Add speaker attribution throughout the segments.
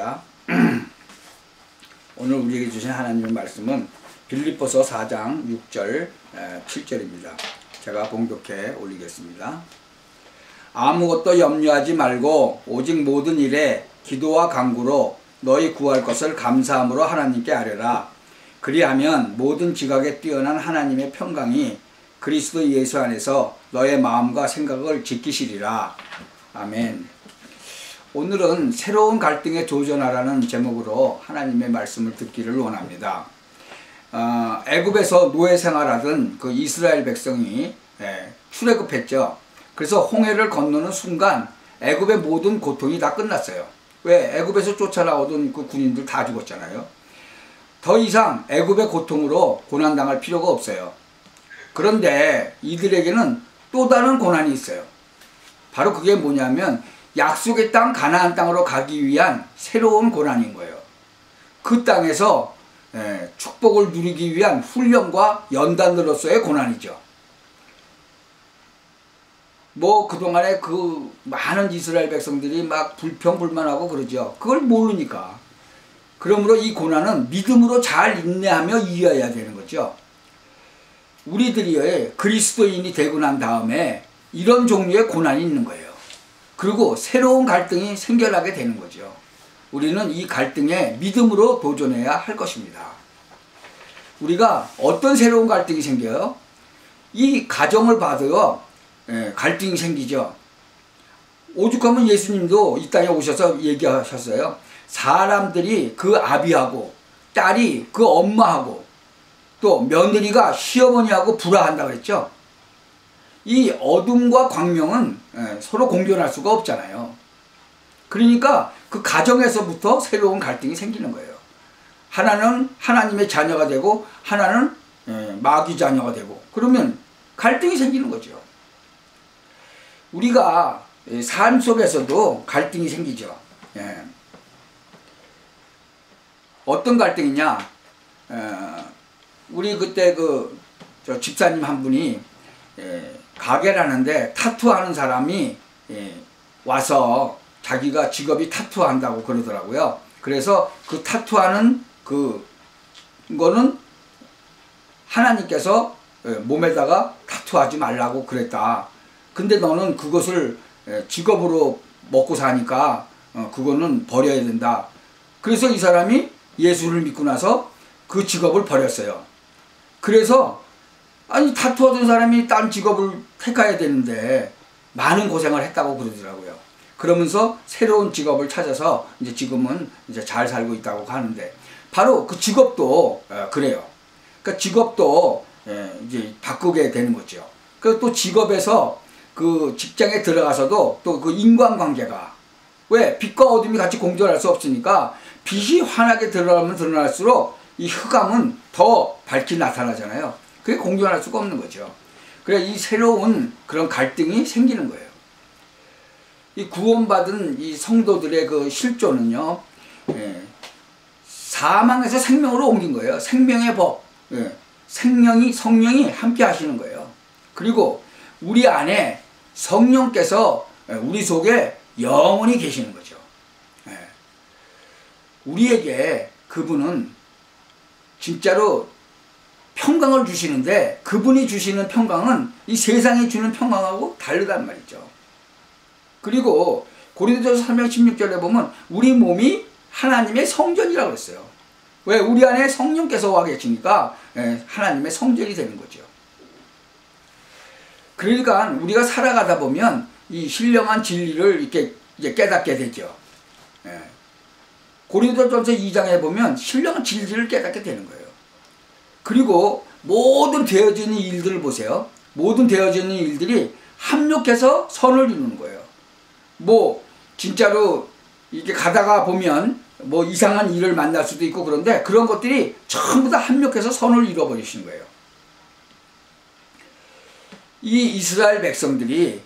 Speaker 1: 하겠습니다. 오늘 우리에게 주신 하나님의 말씀은 빌립보서 4장 6절 7절입니다. 제가 봉독해 올리겠습니다. 아무것도 염려하지 말고 오직 모든 일에 기도와 간구로 너희 구할 것을 감사함으로 하나님께 아뢰라. 그리하면 모든 지각에 뛰어난 하나님의 평강이 그리스도 예수 안에서 너의 마음과 생각을 지키시리라. 아멘. 오늘은 새로운 갈등에 도전하라는 제목으로 하나님의 말씀을 듣기를 원합니다. 애굽에서 노예 생활하던 그 이스라엘 백성이 출애굽했죠. 그래서 홍해를 건너는 순간 애굽의 모든 고통이 다 끝났어요. 왜? 애굽에서 쫓아나오던 그 군인들 다 죽었잖아요. 더 이상 애굽의 고통으로 고난당할 필요가 없어요. 그런데 이들에게는 또 다른 고난이 있어요. 바로 그게 뭐냐면 약속의 땅 가나안 땅으로 가기 위한 새로운 고난인 거예요. 그 땅에서 축복을 누리기 위한 훈련과 연단으로서의 고난이죠. 뭐 그동안에 그 많은 이스라엘 백성들이 막 불평불만하고 그러죠. 그걸 모르니까. 그러므로 이 고난은 믿음으로 잘 인내하며 이겨야 되는 거죠. 우리들이 그리스도인이 되고 난 다음에 이런 종류의 고난이 있는 거예요. 그리고 새로운 갈등이 생겨나게 되는 거죠. 우리는 이 갈등에 믿음으로 도전해야 할 것입니다. 우리가 어떤 새로운 갈등이 생겨요? 이 가정을 봐도요, 갈등이 생기죠. 오죽하면 예수님도 이 땅에 오셔서 얘기하셨어요. 사람들이 그 아비하고 딸이 그 엄마하고 또 며느리가 시어머니하고 불화한다고 그랬죠. 이 어둠과 광명은 서로 공존할 수가 없잖아요. 그러니까 그 가정에서부터 새로운 갈등이 생기는 거예요. 하나는 하나님의 자녀가 되고 하나는 마귀 자녀가 되고 그러면 갈등이 생기는 거죠. 우리가 삶 속에서도 갈등이 생기죠. 어떤 갈등이냐? 우리 그때 저 집사님 한 분이 가게를 하는데 타투하는 사람이 와서 자기가 직업이 타투한다고 그러더라고요. 그래서 그 타투하는 그거는 하나님께서 몸에다가 타투하지 말라고 그랬다. 근데 너는 그것을 직업으로 먹고 사니까 그거는 버려야 된다. 그래서 이 사람이 예수를 믿고 나서 그 직업을 버렸어요. 그래서 아니 타투하던 사람이 딴 직업을 택해야 되는데 많은 고생을 했다고 그러더라고요. 그러면서 새로운 직업을 찾아서 이제 지금은 이제 잘 살고 있다고 하는데 바로 그 직업도 그래요. 그러니까 직업도 이제 바꾸게 되는 거죠. 그리고 또 직업에서 그 직장에 들어가서도 또 그 인간관계가 왜 빛과 어둠이 같이 공존할 수 없으니까 빛이 환하게 드러나면 드러날수록 이 흑암은 더 밝게 나타나잖아요. 그게 공존할 수가 없는 거죠. 그래 이 새로운 그런 갈등이 생기는 거예요. 이 구원받은 이 성도들의 그 실존은요, 사망에서 생명으로 옮긴 거예요. 생명의 법, 성령이 함께 하시는 거예요. 그리고 우리 안에 성령께서 우리 속에 영원히 계시는 거죠. 우리에게 그분은 진짜로 평강을 주시는데 그분이 주시는 평강은 이 세상이 주는 평강하고 다르단 말이죠. 그리고 고린도전서 3장 16절에 보면 우리 몸이 하나님의 성전이라고 했어요. 왜? 우리 안에 성령께서 와 계시니까 하나님의 성전이 되는 거죠. 그러니까 우리가 살아가다 보면 이 신령한 진리를 이렇게 이제 깨닫게 되죠. 고린도전서 2장에 보면 신령한 진리를 깨닫게 되는 거예요. 그리고 모든 되어지는 일들을 보세요. 모든 되어지는 일들이 합력해서 선을 이루는 거예요. 뭐 진짜로 이렇게 가다가 보면 뭐 이상한 일을 만날 수도 있고 그런데 그런 것들이 전부 다 합력해서 선을 이루어버리시는 거예요. 이 이스라엘 백성들이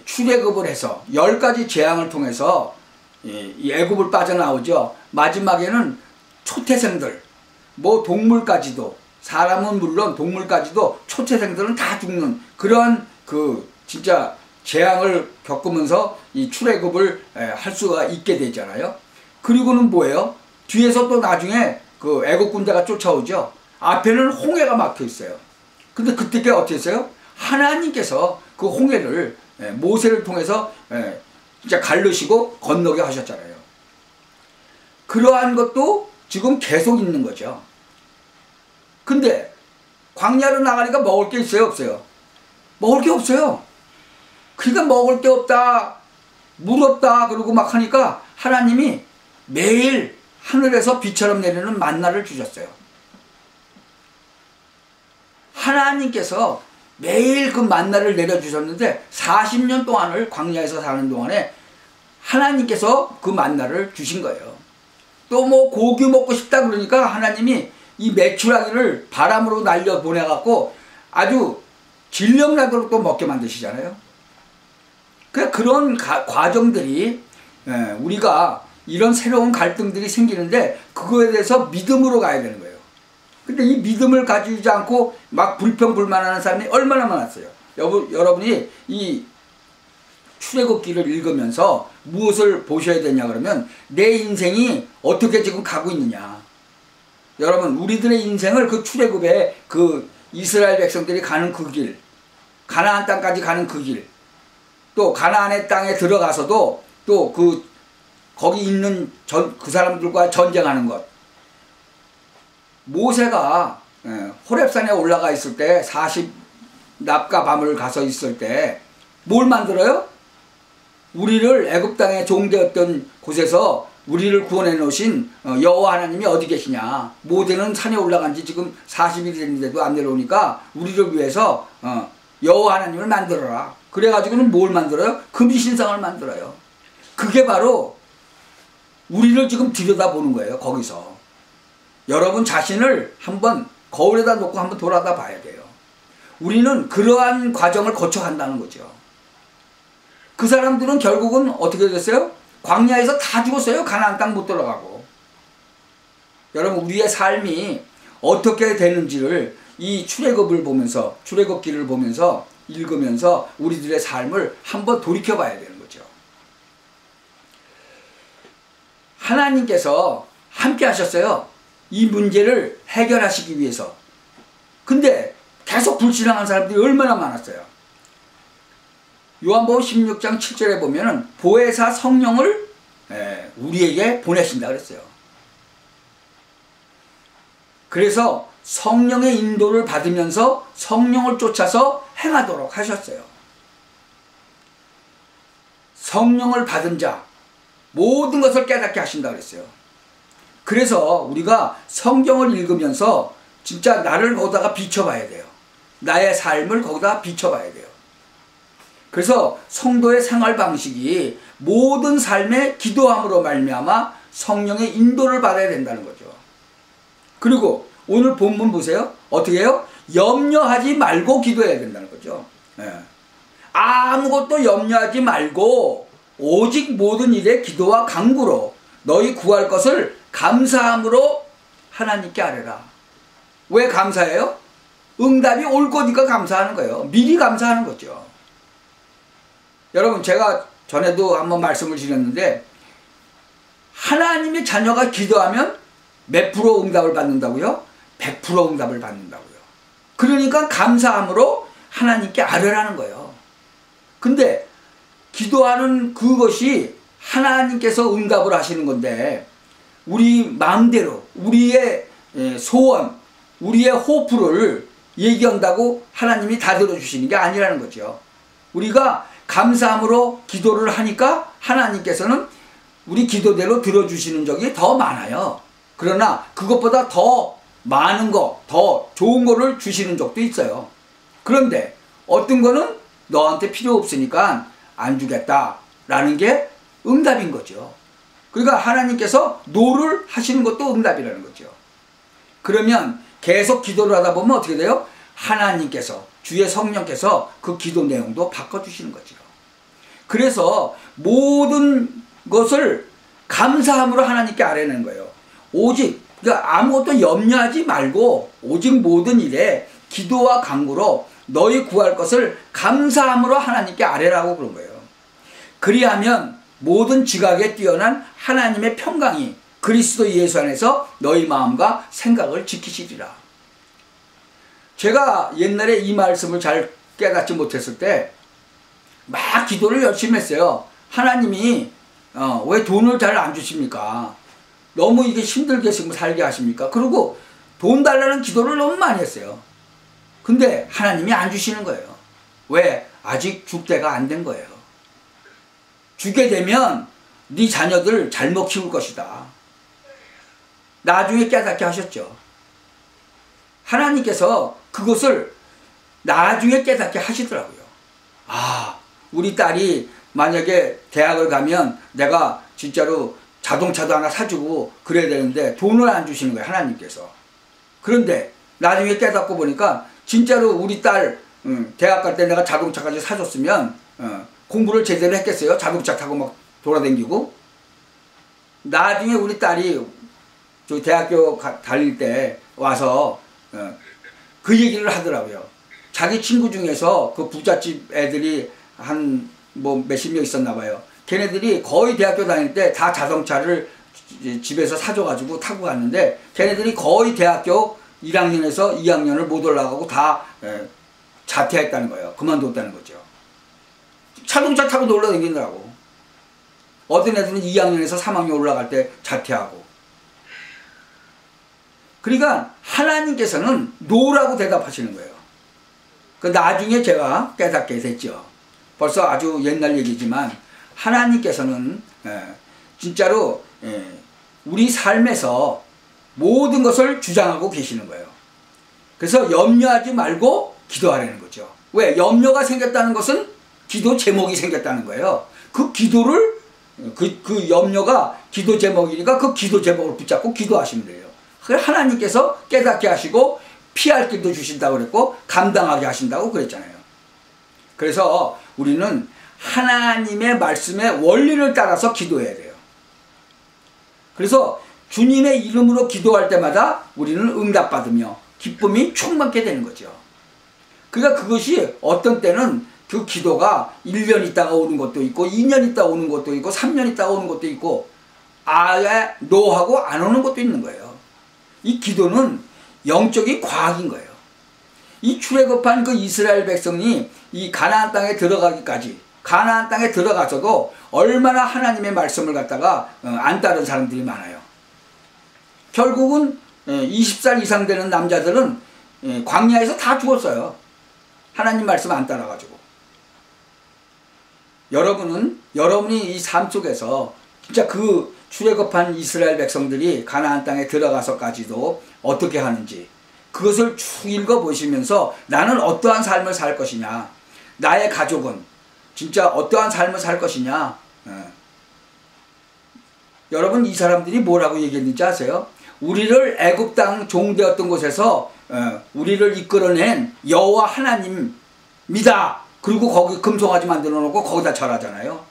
Speaker 1: 출애굽을 해서 10가지 재앙을 통해서 이 애굽을 빠져나오죠. 마지막에는 초태생들, 뭐 동물까지도, 사람은 물론 동물까지도 초태생들은 다 죽는 그런 그 진짜 재앙을 겪으면서 이 출애굽을 할 수가 있게 되잖아요. 그리고는 뭐예요? 뒤에서 또 나중에 그 애국 군대가 쫓아오죠. 앞에는 홍해가 막혀 있어요. 근데 그때 어떻게 했어요? 하나님께서 그 홍해를 모세를 통해서 진짜 가르시고 건너게 하셨잖아요. 그러한 것도 지금 계속 있는 거죠. 근데 광야로 나가니까 먹을 게 있어요, 없어요? 먹을 게 없어요. 그러니까 먹을 게 없다, 물 없다 그러고 막 하니까 하나님이 매일 하늘에서 비처럼 내리는 만나를 주셨어요. 하나님께서 매일 그 만나를 내려주셨는데 40년 동안을 광야에서 사는 동안에 하나님께서 그 만나를 주신 거예요. 또 뭐 고기 먹고 싶다 그러니까 하나님이 이 메추라기를 바람으로 날려 보내갖고 아주 질병나도록 또 먹게 만드시잖아요. 그런 과정들이 우리가 이런 새로운 갈등들이 생기는데 그거에 대해서 믿음으로 가야 되는 거예요. 근데 이 믿음을 가지지 않고 막 불평불만하는 사람이 얼마나 많았어요. 여러분이 이 출애굽기를 읽으면서 무엇을 보셔야 되냐 그러면 내 인생이 어떻게 지금 가고 있느냐. 여러분 우리들의 인생을 그 출애굽에 그 이스라엘 백성들이 가는 그 길, 가나안 땅까지 가는 그 길, 또 가나안의 땅에 들어가서도 또 거기 있는 그 사람들과 전쟁하는 것. 모세가 호렙산에 올라가 있을 때 40낮과 밤을 가서 있을 때 뭘 만들어요? 우리를 애굽 땅에 종되었던 곳에서 우리를 구원해 놓으신 여호와 하나님이 어디 계시냐. 모세는 산에 올라간 지 지금 40일이 됐는데도 안 내려오니까 우리를 위해서 여호와 하나님을 만들어라. 그래가지고는 뭘 만들어요? 금신상을 만들어요. 그게 바로 우리를 지금 들여다보는 거예요. 거기서 여러분 자신을 한번 거울에다 놓고 한번 돌아다 봐야 돼요. 우리는 그러한 과정을 거쳐간다는 거죠. 그 사람들은 결국은 어떻게 됐어요? 광야에서 다 죽었어요. 가나안 땅 못 들어가고. 여러분 우리의 삶이 어떻게 되는지를 이 출애굽을 보면서, 출애굽기를 보면서 읽으면서 우리들의 삶을 한번 돌이켜 봐야 되는 거죠. 하나님께서 함께 하셨어요. 이 문제를 해결하시기 위해서. 근데 계속 불신앙한 사람들이 얼마나 많았어요. 요한복음 16장 7절에 보면은 보혜사 성령을 우리에게 보내신다 그랬어요. 그래서 성령의 인도를 받으면서 성령을 쫓아서 행하도록 하셨어요. 성령을 받은 자 모든 것을 깨닫게 하신다 그랬어요. 그래서 우리가 성경을 읽으면서 진짜 나를 거기다가 비춰봐야 돼요. 나의 삶을 거기다 비춰봐야 돼요. 그래서 성도의 생활 방식이 모든 삶의 기도함으로 말미암아 성령의 인도를 받아야 된다는 거죠. 그리고 오늘 본문 보세요. 어떻게 해요? 염려하지 말고 기도해야 된다는 거죠. 아무것도 염려하지 말고 오직 모든 일에 기도와 간구로 너희 구할 것을 감사함으로 하나님께 아뢰라. 왜 감사해요? 응답이 올 거니까 감사하는 거예요. 미리 감사하는 거죠. 여러분 제가 전에도 한번 말씀을 드렸는데 하나님의 자녀가 기도하면 몇 프로 응답을 받는다고요? 100% 응답을 받는다고요. 그러니까 감사함으로 하나님께 아뢰라는 거예요. 근데 기도하는 그것이 하나님께서 응답을 하시는 건데 우리 마음대로 우리의 소원, 우리의 호프를 얘기한다고 하나님이 다 들어주시는 게 아니라는 거죠. 우리가 감사함으로 기도를 하니까 하나님께서는 우리 기도대로 들어주시는 적이 더 많아요. 그러나 그것보다 더 많은 거, 더 좋은 거를 주시는 적도 있어요. 그런데 어떤 거는 너한테 필요 없으니까 안 주겠다라는 게 응답인 거죠. 그러니까 하나님께서 노를 하시는 것도 응답이라는 거죠. 그러면 계속 기도를 하다 보면 어떻게 돼요? 하나님께서, 주의 성령께서 그 기도 내용도 바꿔주시는 거죠. 그래서 모든 것을 감사함으로 하나님께 아뢰는 거예요. 오직 그러니까 아무것도 염려하지 말고 오직 모든 일에 기도와 간구로 너희 구할 것을 감사함으로 하나님께 아뢰라고 그런 거예요. 그리하면 모든 지각에 뛰어난 하나님의 평강이 그리스도 예수 안에서 너희 마음과 생각을 지키시리라. 제가 옛날에 이 말씀을 잘 깨닫지 못했을 때 막 기도를 열심히 했어요. 하나님이 왜 돈을 잘 안 주십니까? 너무 이게 힘들게 살게 하십니까? 그리고 돈 달라는 기도를 너무 많이 했어요. 근데 하나님이 안 주시는 거예요. 왜? 아직 줄 때가 안 된 거예요. 주게 되면 네 자녀들 잘못 키울 것이다. 나중에 깨닫게 하셨죠. 하나님께서 그것을 나중에 깨닫게 하시더라고요. 우리 딸이 만약에 대학을 가면 내가 진짜로 자동차도 하나 사주고 그래야 되는데 돈을 안 주시는 거예요, 하나님께서. 그런데 나중에 깨닫고 보니까 진짜로 우리 딸 대학 갈 때 내가 자동차까지 사줬으면 공부를 제대로 했겠어요? 자동차 타고 막 돌아다니고. 나중에 우리 딸이 저 대학교 다닐 때 와서 그 얘기를 하더라고요. 자기 친구 중에서 그 부잣집 애들이 한 뭐 몇십 명 있었나 봐요. 걔네들이 거의 대학교 다닐 때 다 자동차를 집에서 사줘가지고 타고 갔는데 걔네들이 거의 대학교 1학년에서 2학년을 못 올라가고 다 자퇴했다는 거예요. 그만뒀다는 거죠. 자동차 타고 놀러 다니더라고. 어떤 애들은 2학년에서 3학년 올라갈 때 자퇴하고. 그러니까 하나님께서는 노라고 대답하시는 거예요. 그 나중에 제가 깨닫게 됐죠. 벌써 아주 옛날 얘기지만 하나님께서는 진짜로 우리 삶에서 모든 것을 주장하고 계시는 거예요. 그래서 염려하지 말고 기도하라는 거죠. 왜? 염려가 생겼다는 것은 기도 제목이 생겼다는 거예요. 그 기도를 그 염려가 기도 제목이니까 그 기도 제목을 붙잡고 기도하시면 돼요. 하나님께서 깨닫게 하시고 피할 길도 주신다고 그랬고 감당하게 하신다고 그랬잖아요. 그래서 우리는 하나님의 말씀의 원리를 따라서 기도해야 돼요. 그래서 주님의 이름으로 기도할 때마다 우리는 응답받으며 기쁨이 충만케 되는 거죠. 그러니까 그것이 어떤 때는 그 기도가 1년 있다가 오는 것도 있고 2년 있다가 오는 것도 있고 3년 있다가 오는 것도 있고 아예 노하고 안 오는 것도 있는 거예요. 이 기도는 영적인 과학인 거예요. 이 출애굽한 그 이스라엘 백성이 이 가나안 땅에 들어가기까지 가나안 땅에 들어가서도 얼마나 하나님의 말씀을 갖다가 안 따른 사람들이 많아요. 결국은 20살 이상 되는 남자들은 광야에서 다 죽었어요. 하나님 말씀 안 따라가지고. 여러분이 이 삶 속에서 진짜 그 출애굽한 이스라엘 백성들이 가나안 땅에 들어가서까지도 어떻게 하는지 그것을 쭉 읽어보시면서 나는 어떠한 삶을 살 것이냐, 나의 가족은 진짜 어떠한 삶을 살 것이냐. 여러분 이 사람들이 뭐라고 얘기했는지 아세요? 우리를 애굽 땅 종되었던 곳에서 우리를 이끌어낸 여호와 하나님이다. 그리고 거기 금송아지 만들어 놓고 거기다 절하잖아요.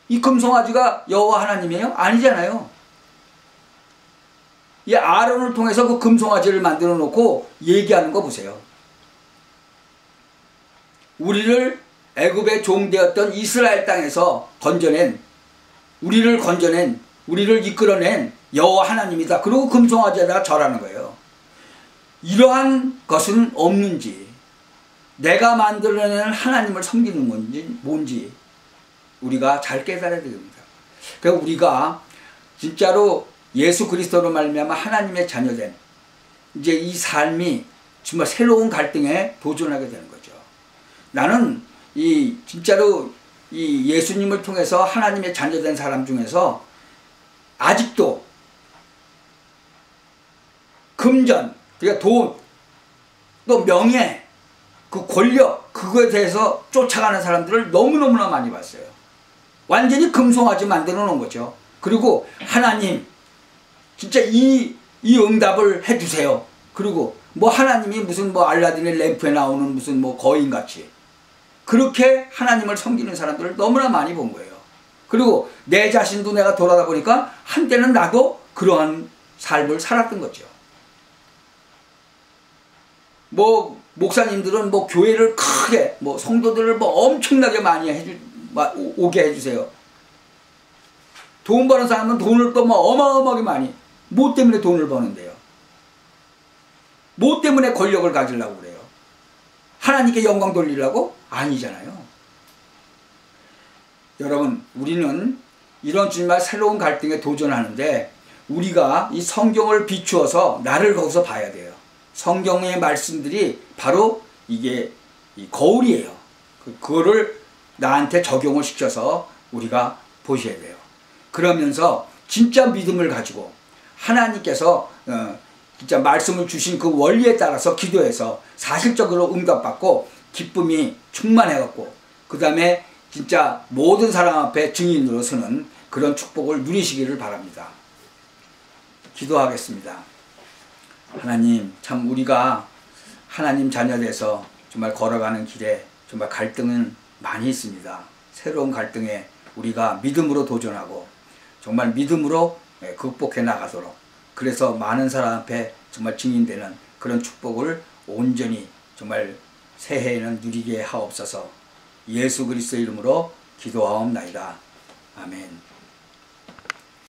Speaker 1: 이 금송아지가 여호와 하나님이에요? 아니잖아요. 이 아론을 통해서 그 금송아지를 만들어 놓고 얘기하는 거 보세요. 우리를 애굽의 종되었던 이스라엘 땅에서 우리를 이끌어낸 여호와 하나님이다. 그리고 금송아지에다가 절하는 거예요. 이러한 것은 없는지, 내가 만들어낸 하나님을 섬기는 건지 뭔지 우리가 잘 깨달아야 됩니다. 그러니까 우리가 진짜로 예수 그리스도로 말미암아 하나님의 자녀된 이제 이 삶이 정말 새로운 갈등에 도전하게 되는 거죠. 나는 진짜로 이 예수님을 통해서 하나님의 자녀된 사람 중에서 아직도 금전, 그러니까 돈, 또 명예, 그 권력, 그거에 대해서 쫓아가는 사람들을 너무너무나 많이 봤어요. 완전히 금송아지 만들어 놓은 거죠. 그리고 하나님 진짜 이 응답을 해주세요. 그리고 뭐 하나님이 무슨 뭐 알라딘의 램프에 나오는 무슨 뭐 거인같이 그렇게 하나님을 섬기는 사람들을 너무나 많이 본 거예요. 그리고 내 자신도 내가 돌아다 보니까 한때는 나도 그러한 삶을 살았던 거죠. 뭐 목사님들은 뭐 교회를 크게 뭐 성도들을 뭐 엄청나게 많이 오게 해주세요. 돈 버는 사람은 돈을 또 뭐 어마어마하게 많이, 뭐 때문에 돈을 버는데요? 뭐 때문에 권력을 가지려고 그래요? 하나님께 영광 돌리려고? 아니잖아요. 여러분, 우리는 이런 주님과 새로운 갈등에 도전하는데 우리가 이 성경을 비추어서 나를 거기서 봐야 돼요. 성경의 말씀들이 바로 이게 이 거울이에요. 그거를 나한테 적용을 시켜서 우리가 보셔야 돼요. 그러면서 진짜 믿음을 가지고 하나님께서 진짜 말씀을 주신 그 원리에 따라서 기도해서 사실적으로 응답받고 기쁨이 충만해갖고 그 다음에 진짜 모든 사람 앞에 증인으로 서는 그런 축복을 누리시기를 바랍니다. 기도하겠습니다. 하나님, 참 우리가 하나님 자녀돼서 정말 걸어가는 길에 정말 갈등은 많이 있습니다. 새로운 갈등에 우리가 믿음으로 도전하고 정말 믿음으로 극복해 나가도록, 그래서 많은 사람 앞에 정말 증인되는 그런 축복을 온전히 정말 새해에는 누리게 하옵소서. 예수 그리스도의 이름으로 기도하옵나이다. 아멘.